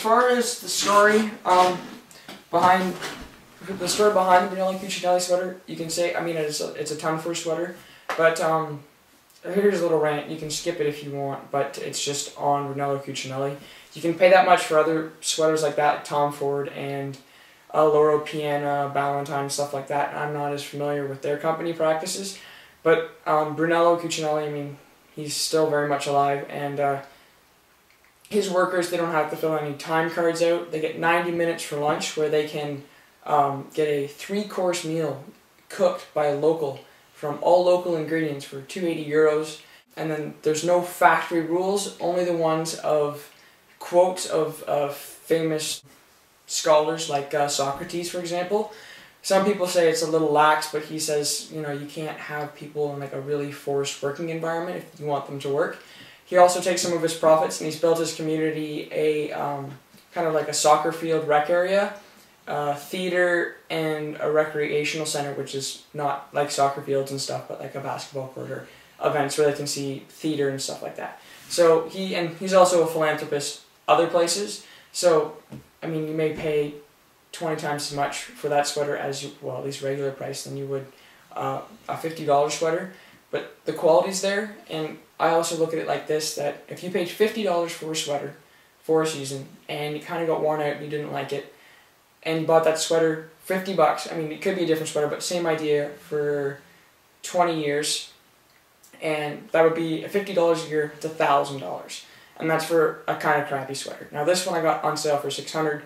far as the story behind the Brunello Cucinelli sweater, you can say, I mean, it's a ton for a sweater, but here's a little rant. You can skip it if you want, but it's just on Brunello Cucinelli. You can pay that much for other sweaters like that, like Tom Ford and Loro Piana, Ballantine, stuff like that. I'm not as familiar with their company practices, but Brunello Cucinelli, I mean, he's still very much alive, and his workers, they don't have to fill any time cards out. They get 90 minutes for lunch, where they can get a 3-course meal cooked by a local from all local ingredients for €280. And then there's no factory rules, only the ones of quotes of famous scholars like Socrates, for example. Some people say it's a little lax, but he says, you know, you can't have people in like a really forced working environment if you want them to work. He also takes some of his profits and he's built his community a kind of like a soccer field rec area, theater, and a recreational center, which is not like soccer fields and stuff, but like a basketball court or events where they can see theater and stuff like that. So he's also a philanthropist other places. So, I mean, you may pay 20 times as much for that sweater as well, at least regular price, than you would a $50 sweater. But the quality's there, and I also look at it like this, that if you paid $50 for a sweater for a season, and it kind of got worn out and you didn't like it, and you bought that sweater $50, I mean, it could be a different sweater, but same idea, for 20 years, and that would be $50 a year to $1,000. And that's for a kind of crappy sweater. Now this one I got on sale for $600,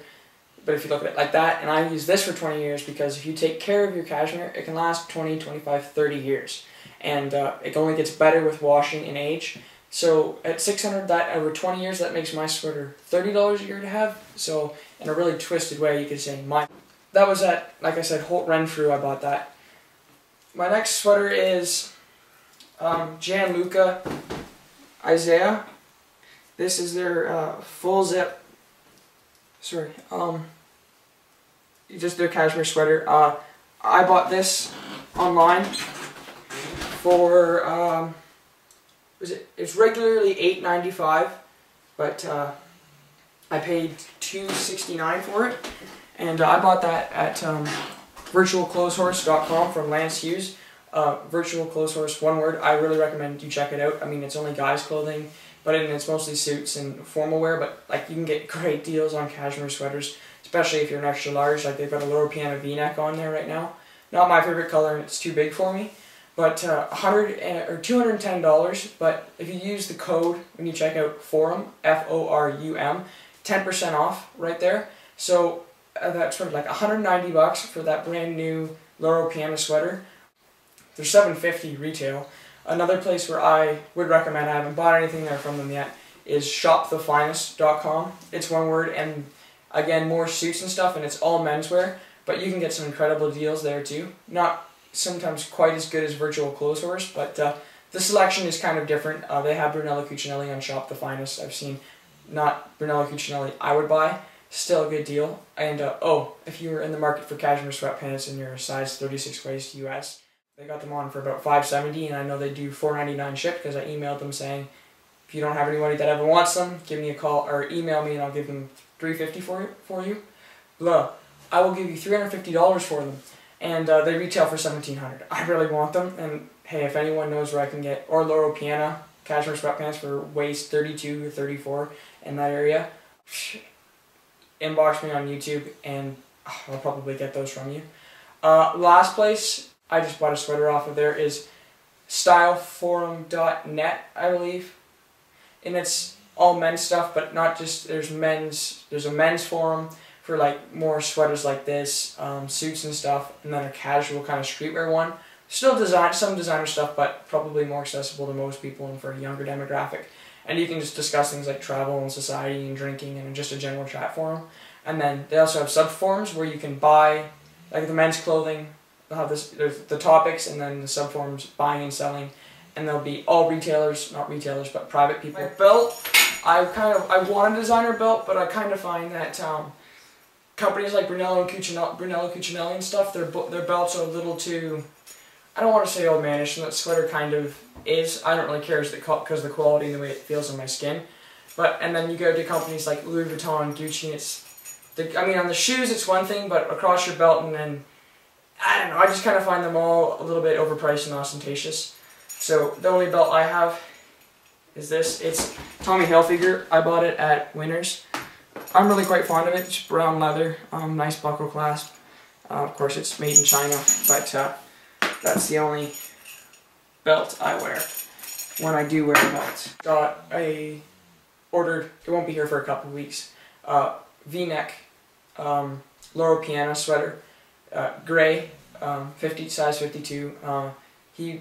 but if you look at it like that, and I use this for 20 years because if you take care of your cashmere, it can last 20, 25, 30 years. And it only gets better with washing and age. So at $600, that over 20 years, that makes my sweater $30 a year to have. So in a really twisted way, you could say mine. That was at, like I said, Holt Renfrew. I bought that. My next sweater is Gianluca Isaiah. This is their full zip. Sorry, just their cashmere sweater. I bought this online for it's regularly $8.95, but I paid $2.69 for it, and I bought that at virtualclotheshorse.com from Lance Hughes. Virtual Clothes Horse, one word. I really recommend you check it out. I mean, it's only guys' clothing, but it's mostly suits and formal wear, but like you can get great deals on cashmere sweaters, especially if you're an extra large. Like they've got a Loro Piana V-neck on there right now. Not my favorite color, and it's too big for me. But $210. But if you use the code when you check out Forum, F-O-R-U-M, 10% off right there. So that's sort of like $190 for that brand new Loro Piana sweater. They're $7.50 retail. Another place where I would recommend, I haven't bought anything there from them yet, is shopthefinest.com. It's one word, and again, more suits and stuff, and it's all menswear, but you can get some incredible deals there too. Not sometimes quite as good as Virtual Clothes Horse, but the selection is kind of different. They have Brunello Cucinelli on Shop the Finest. I've seen not Brunello Cucinelli I would buy. Still a good deal. And oh, if you were in the market for cashmere sweatpants and you're a size 36 waist US, they got them on for about $5.70, and I know they do $4.99 ship because I emailed them saying, if you don't have anybody that ever wants them, give me a call or email me and I'll give them $3.50 for you. Blah. I will give you $350 for them, and they retail for $1,700. I really want them, and hey, if anyone knows where I can get, or Loro Piana cashmere sweatpants for waist 32 or 34 in that area, inbox me on YouTube and I'll probably get those from you. Last place I just bought a sweater off of there is styleforum.net, I believe. And it's all men's stuff, but not just, there's a men's forum for like more sweaters like this, suits and stuff, and then a casual kind of streetwear one. Still some designer stuff, but probably more accessible to most people and for a younger demographic. And you can just discuss things like travel and society and drinking and just a general chat forum. And then they also have sub-forums where you can buy, like the men's clothing. They'll have there's the topics and then the sub-forums, buying and selling. And there'll be all retailers, not retailers, but private people. My belt, I want a designer belt, but I kind of find that companies like Brunello Cucinelli and stuff, their belts are a little too, I don't want to say old manish, and that sweater kind of is. I don't really care because the quality and the way it feels on my skin. But and then you go to companies like Louis Vuitton, Gucci, and I mean, on the shoes it's one thing, but across your belt, and then I don't know. I just kind of find them all a little bit overpriced and ostentatious. So the only belt I have is this. It's Tommy Hilfiger. I bought it at Winners. I'm really quite fond of it. It's brown leather, nice buckle clasp. Of course, it's made in China, but that's the only belt I wear when I do wear a belt. Got a ordered. It won't be here for a couple of weeks. V-neck Loro Piana sweater, gray, size 52.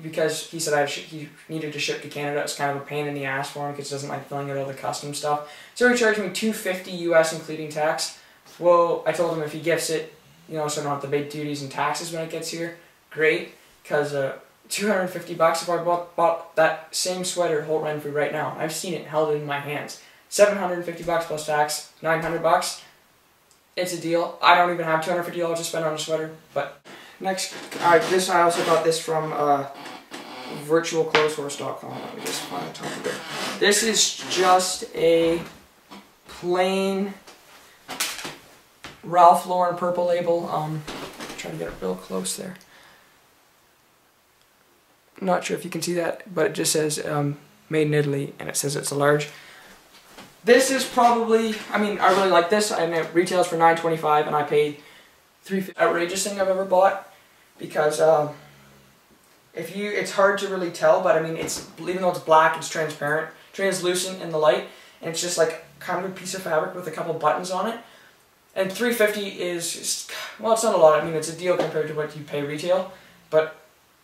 Because he said he needed to ship to Canada. It's kind of a pain in the ass for him because he doesn't like filling out all the custom stuff. So he charged me $250 US including tax. Well, I told him if he gifts it, you know, so I don't have to pay duties and taxes when it gets here. Great, because $250 if I bought that same sweater Holt Renfrew right now. I've seen it, held it in my hands. $750 plus tax, $900. It's a deal. I don't even have $250 to spend on a sweater. But next, I also got this from virtualclotheshorse.com. Let me just find the top of it. This is just a plain Ralph Lauren purple label. Trying to get it real close there. Not sure if you can see that, but it just says made in Italy, and it says it's a large. This is probably, I mean, I really like this, and it retails for $9.25, and I paid $3.50. Outrageous thing I've ever bought, because it's hard to really tell, but I mean, even though it's black, it's transparent, translucent in the light, and it's just like kind of a piece of fabric with a couple buttons on it. And $3.50 is just, well, it's not a lot. I mean, it's a deal compared to what you pay retail, but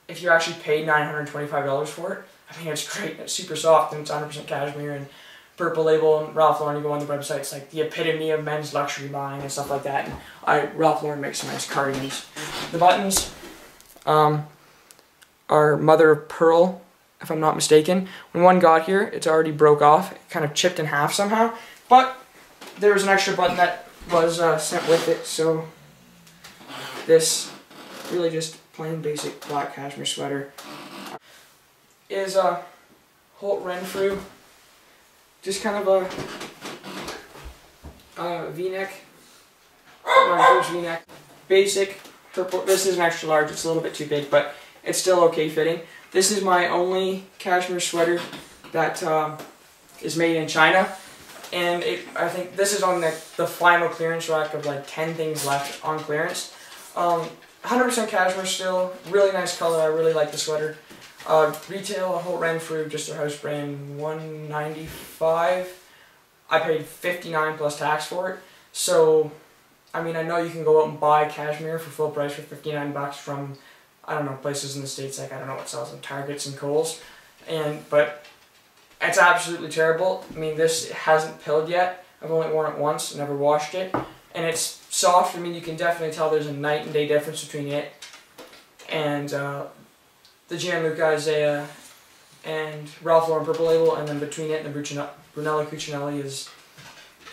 if you actually pay $925 for it, I mean, it's great. It's super soft, and it's 100% cashmere and purple label. And Ralph Lauren, you go on the website, it's like the epitome of men's luxury buying and stuff like that. And Ralph Lauren makes some nice cardigans. The buttons are mother of pearl, if I'm not mistaken. When one got here, it's already broke off. It kind of chipped in half somehow, but there was an extra button that was sent with it, so this really just plain basic black cashmere sweater is a Holt Renfrew, just kind of a V-neck, V-neck, basic purple. This is an extra large. It's a little bit too big, but it's still okay fitting. This is my only cashmere sweater that is made in China. And I think this is on the final clearance rack of like 10 things left on clearance. 100% cashmere still, really nice color. I really like the sweater. Retail Holt Renfrew, just their house brand, $195. I paid $59 plus tax for it. So, I mean, I know you can go out and buy cashmere for full price for $59 from, I don't know, places in the States, like I don't know what sells them, Targets and Kohl's, but it's absolutely terrible. I mean, this hasn't pilled yet. I've only worn it once, never washed it. And it's soft. I mean, you can definitely tell there's a night and day difference between it and the Gianluca Isaiah and Ralph Lauren purple label, and then between it and the Brunello Cucinelli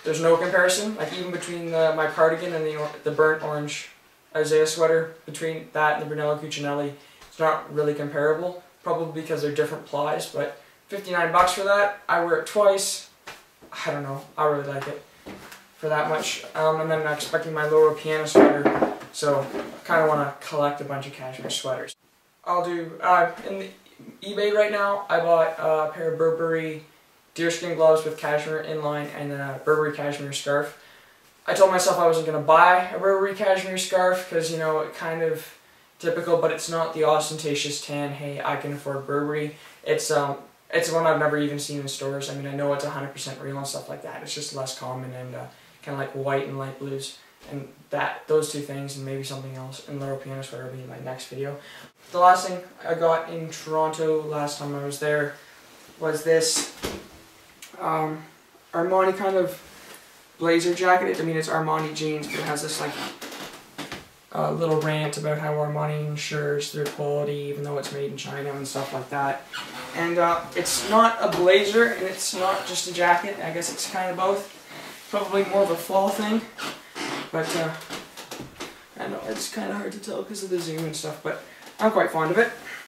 there's no comparison. Like even between my cardigan and the burnt orange Isaiah sweater, between that and the Brunello Cucinelli, it's not really comparable. Probably because they're different plies, but $59 for that. I wear it twice. I don't know. I really like it for that much. And then I'm expecting my Loro Piana sweater, so I kind of want to collect a bunch of cashmere sweaters. I'll do, in the eBay right now, I bought a pair of Burberry deerskin gloves with cashmere inline and then a Burberry cashmere scarf. I told myself I wasn't going to buy a Burberry cashmere scarf because, you know, it kind of typical, but it's not the ostentatious tan, hey, I can afford Burberry. It's one I've never even seen in stores. I mean, I know it's 100% real and stuff like that. It's just less common and kind of like white and light blues. And those two things and maybe something else. And Loro Piana sweater will be in my next video. The last thing I got in Toronto last time I was there was this Armani kind of blazer jacket. I mean, it's Armani jeans, but it has this like little rant about how Armani ensures their quality even though it's made in China and stuff like that. And it's not a blazer and it's not just a jacket. I guess it's kind of both. Probably more of a fall thing. But I know it's kind of hard to tell because of the zoom and stuff, but I'm quite fond of it.